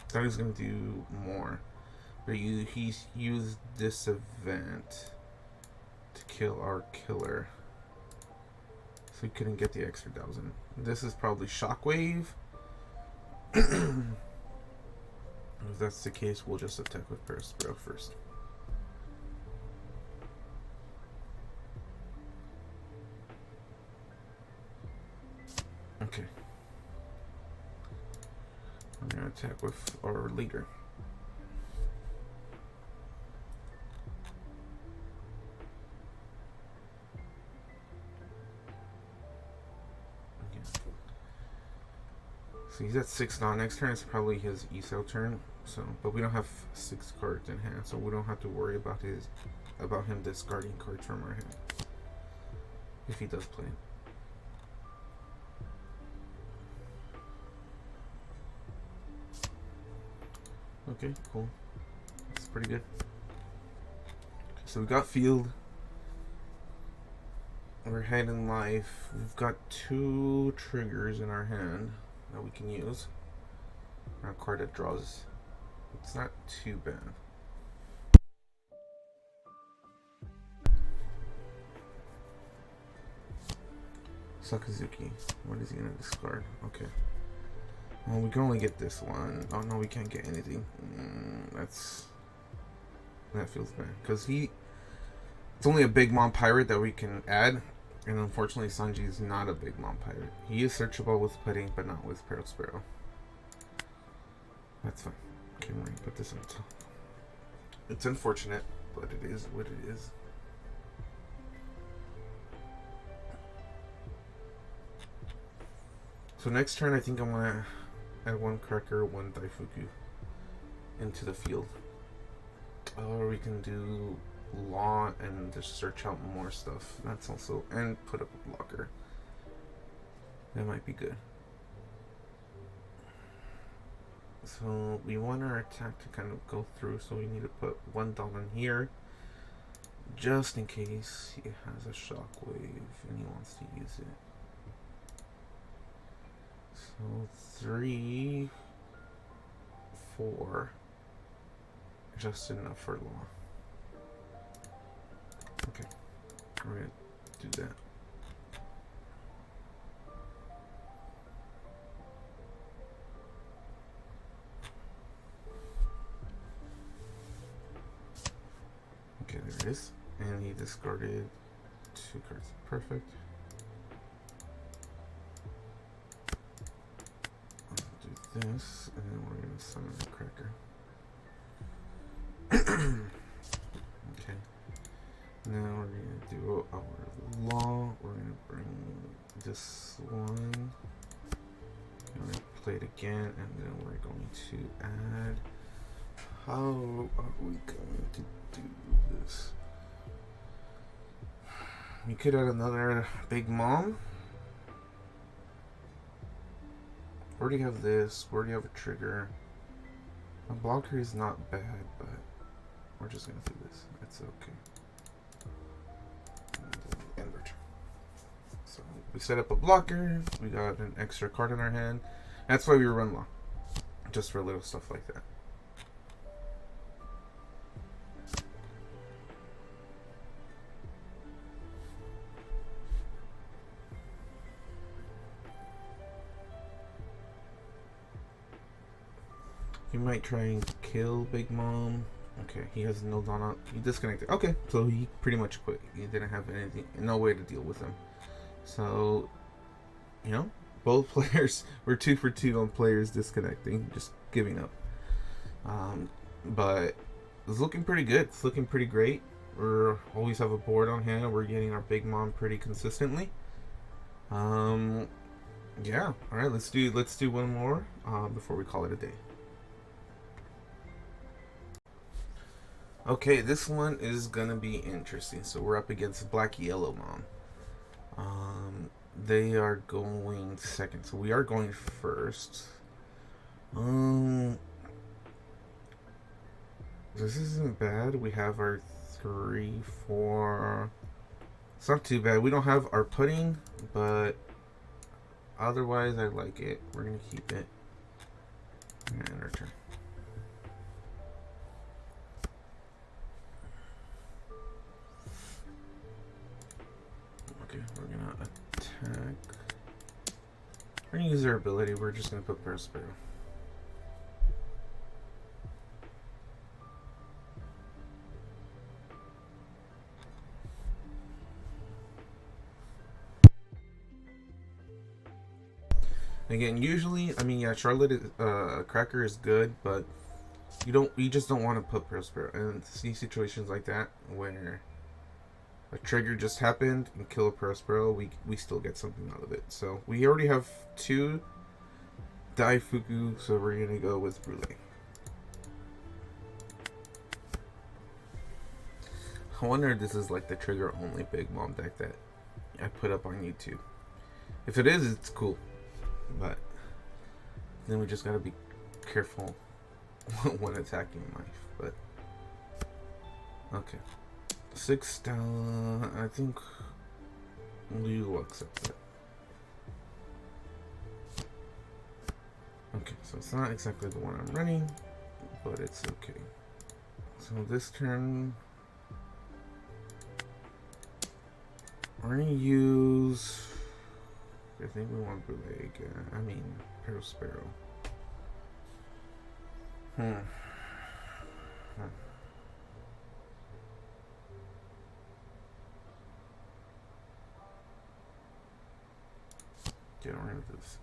Thought he was gonna do more, but he's used this event to kill our killer, so he couldn't get the extra 1,000. This is probably Shockwave. If that's the case, we'll just attack with Paraspero first. Okay. I'm gonna attack with our leader. So he's at 6 now. Next turn is probably his ESO turn. So, but we don't have 6 cards in hand, so we don't have to worry about him discarding cards from our hand if he does play. Okay, cool. That's pretty good. So we got field. We're ahead in life. We've got 2 triggers in our hand that we can use. Our card that draws. It's not too bad. Sakazuki. What is he gonna discard? Okay. Well, we can only get this one. Oh no, we can't get anything. That feels bad because it's only a Big Mom pirate that we can add, and unfortunately Sanji is not a Big Mom pirate. He is searchable with pudding, but not with Paraspero. That's fine. Okay, we're gonna put this on top. It's unfortunate, but it is what it is. So next turn, I think I'm gonna add 1 cracker, 1 Daifuku into the field. Or we can do law and just search out more stuff. That's also, and put up a blocker. That might be good. So we want our attack to kind of go through, so we need to put 1 down in here just in case he has a shockwave and he wants to use it. So 3, 4, just enough for law. Okay, we're gonna do that. Okay, there it is. And he discarded 2 cards. Perfect. This, and then we're going to summon the cracker. Okay. Now we're going to do our law. We're going to bring this one. We're going to play it again, and then we're going to add. How are we going to do this? We could add another Big Mom. We already have this. We already have a trigger. A blocker is not bad, but we're just gonna do this. It's okay. And end our turn. So we set up a blocker. We got an extra card in our hand. That's why we run law, just for little stuff like that. He might try and kill Big Mom. Okay, he has no Donna. He disconnected. Okay, so he pretty much quit. He didn't have anything, no way to deal with him. So, you know, both players were 2 for 2 on players disconnecting, just giving up. But it's looking pretty good. It's looking pretty great. We always have a board on hand. We're getting our Big Mom pretty consistently. Yeah. All right. Let's do one more before we call it a day. Okay, this one is gonna be interesting. So we're up against Black Yellow Mom. They are going second, so we are going first. Um, this isn't bad. We have our 3, 4. It's not too bad. We don't have our pudding, but otherwise I like it. We're gonna keep it. And return. Okay, we're gonna attack. We're gonna use their ability. We're just gonna put Sparrow. Again, usually, I mean, yeah, Charlotte is, Cracker is good, but you just don't want to put Sparrow. And see situations like that where a trigger just happened and kill a Prospero, we still get something out of it. So we already have 2 Daifuku, so we're gonna go with Brule. I wonder if this is like the trigger only Big Mom deck that I put up on YouTube. If it is, it's cool, but then we just gotta be careful when attacking life. But okay. 6 down. I think Liu will accept that. Okay, so it's not exactly the one I'm running, but it's okay. So this turn, we're gonna use. I think we want Brule again. I mean, Sparrow. Get rid of this.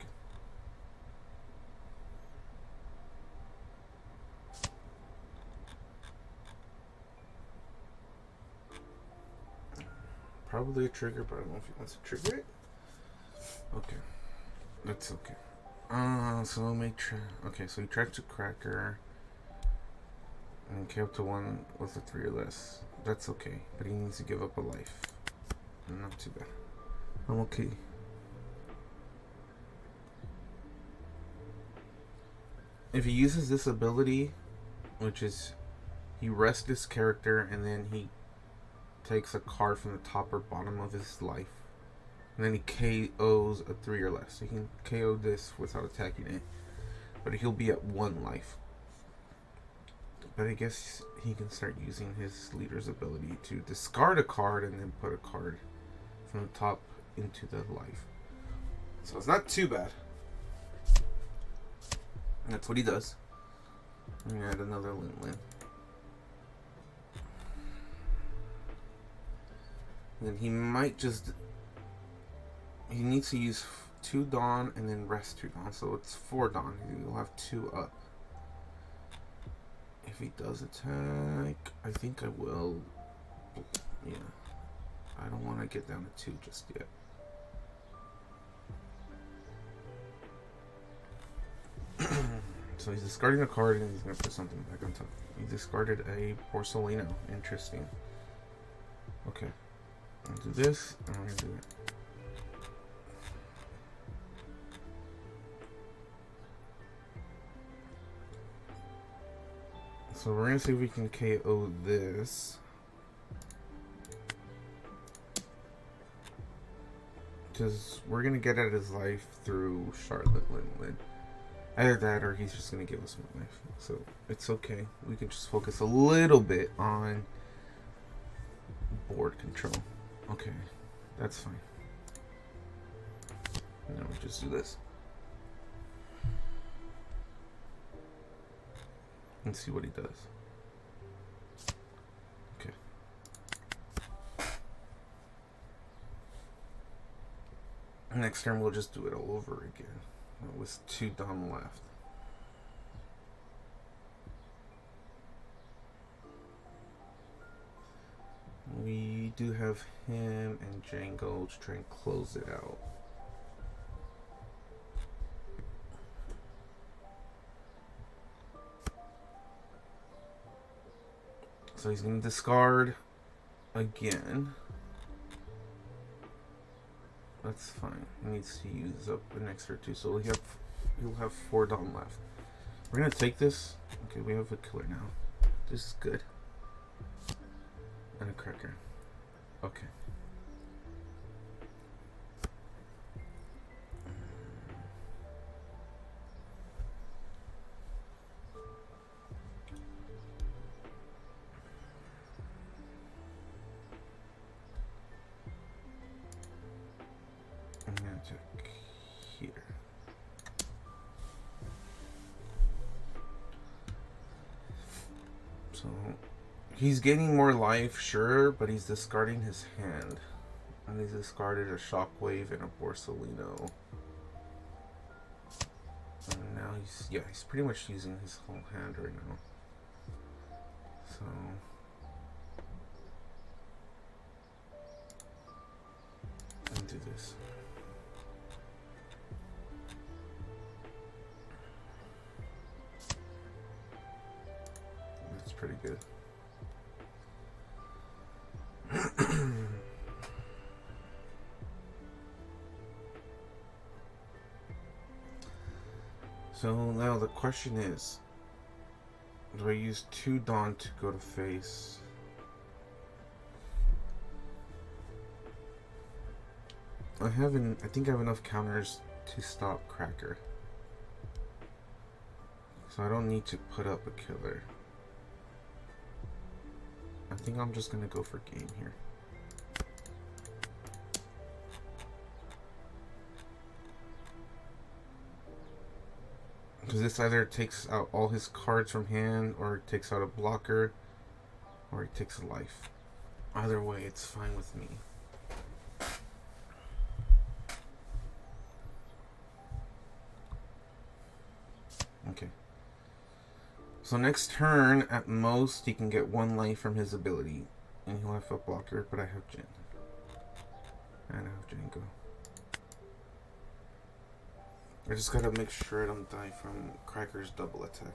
Probably a trigger, but I don't know if he wants to trigger it. Okay, that's okay. So we'll make okay, so he tried to Cracker and came up to 1 with a 3 or less. That's okay, but he needs to give up a life. Not too bad. I'm okay. If he uses this ability, which is he rests this character and then he takes a card from the top or bottom of his life, and then he KOs a 3 or less. So he can KO this without attacking it, but he'll be at 1 life. But I guess he can start using his leader's ability to discard a card and then put a card from the top into the life. So it's not too bad. And that's what he does. I'm gonna add another Lin. Then he might just. He needs to use 2 Dawn and then rest 2 Dawn. So it's 4 Dawn. He'll have 2 up. If he does attack, I think I will. Yeah. I don't want to get down to 2 just yet. So he's discarding a card and he's going to put something back on top. He discarded a Porcelino. Interesting. Okay. I'll do this, and I'm going to do it. So we're going to see if we can KO this. Because we're going to get at his life through Charlotte Lin. Either that or he's just going to give us 1 life. So it's okay. We can just focus a little bit on board control. Okay, that's fine. Now we just do this. And see what he does. Okay. Next turn we'll just do it all over again. With 2 Dawn left. We do have him and Django to try and close it out. So he's going to discard again. That's fine. He needs to use up an extra 2, so he'll have 4 Dawn left. We're gonna take this. Okay, we have a killer now. This is good. And a cracker. Okay. I'm gonna check here. So he's gaining more life, sure, but he's discarding his hand. And he's discarded a Shockwave and a Borsalino. And now he's pretty much using his whole hand right now. So let me do this. That's pretty good. So now the question is, do I use 2 Dawn to go to face? I think I have enough counters to stop Cracker. So I don't need to put up a killer. I think I'm just gonna go for game here. Because this either takes out all his cards from hand, or it takes out a blocker, or it takes a life. Either way, it's fine with me. Okay. So next turn, at most, he can get 1 life from his ability. And he'll have a blocker, but I have Jin. And I have Django. I just gotta make sure I don't die from Cracker's double attack.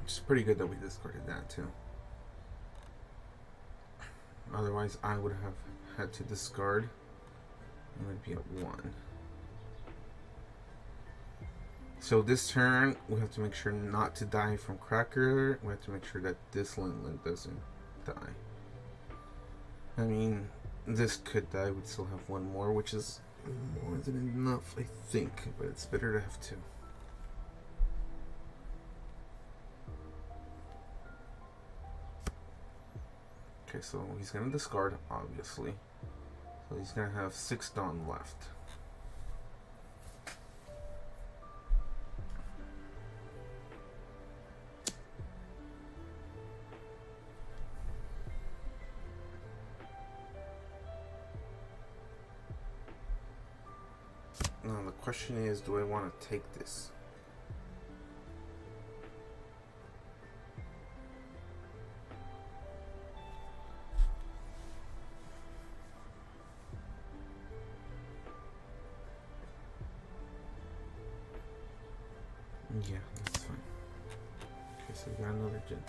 It's pretty good that we discarded that too. Otherwise, I would have had to discard. It would be at 1. So this turn, we have to make sure not to die from Cracker. We have to make sure that this Lin doesn't die. I mean, this could die. We'd still have 1 more, which is more than enough, I think. But it's better to have 2. Okay, so he's going to discard, obviously. So he's going to have 6 Dawn left. Now the question is, do I want to take this? Yeah, that's fine. Okay, so we got another Jin.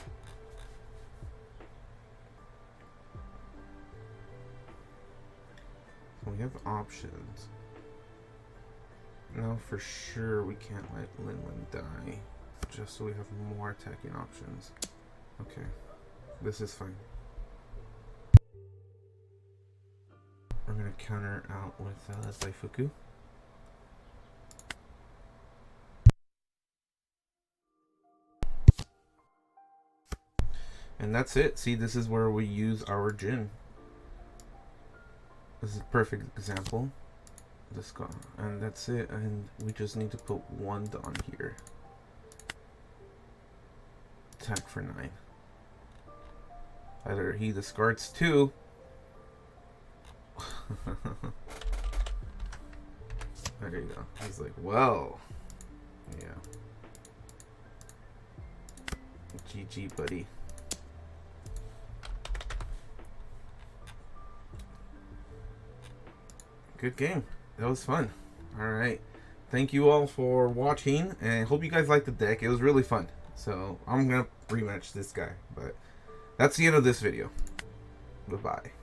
So we have options. Now for sure we can't let Lin die. Just so we have more attacking options. Okay, this is fine. I'm gonna counter out with Daifuku. And that's it. See, this is where we use our Jin. This is a perfect example. This guy, and that's it. And we just need to put 1 Dawn here. Attack for 9. Either he discards 2. There you go. He's like, well, yeah. GG, buddy. good game. That was fun. All right. Thank you all for watching, and hope you guys liked the deck. It was really fun. So I'm going to rematch this guy. But that's the end of this video. Bye-bye.